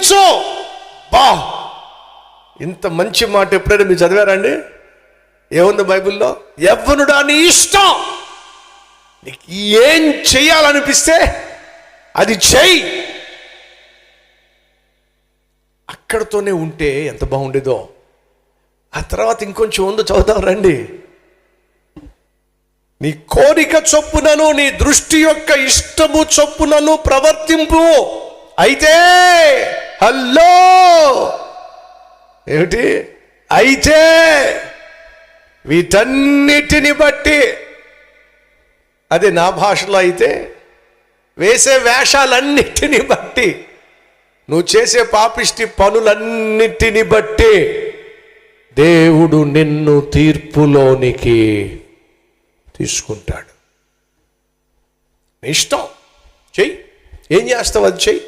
జీవించు. బా, ఇంత మంచి మాట ఎప్పుడైనా మీరు చదివారండి? ఏముంది బైబిల్లో? యవ్వనుడా నీ ఇష్టం, నీకు ఏం చెయ్యాలనిపిస్తే అది చెయ్యి. అక్కడితోనే ఉంటే ఎంత బాగుండేదో. ఆ తర్వాత ఇంకొంచెం ఉందో చదువుతాం రండి. నీ కోరిక చొప్పునను నీ దృష్టి యొక్క ఇష్టము చొప్పునను ప్రవర్తింపు. అయితే హలో ఏమిటి? అయితే వీటన్నిటిని బట్టి, అదే నా భాషలో అయితే వేసే వేషాలన్నిటిని బట్టి, నువ్వు చేసే పాపిష్టి పనులన్నిటిని బట్టి దేవుడు నిన్ను తీర్పులోనికి తీసుకుంటాడు. ఇష్టం చెయ్యి, ఏం చేస్తావు అది చెయ్యి.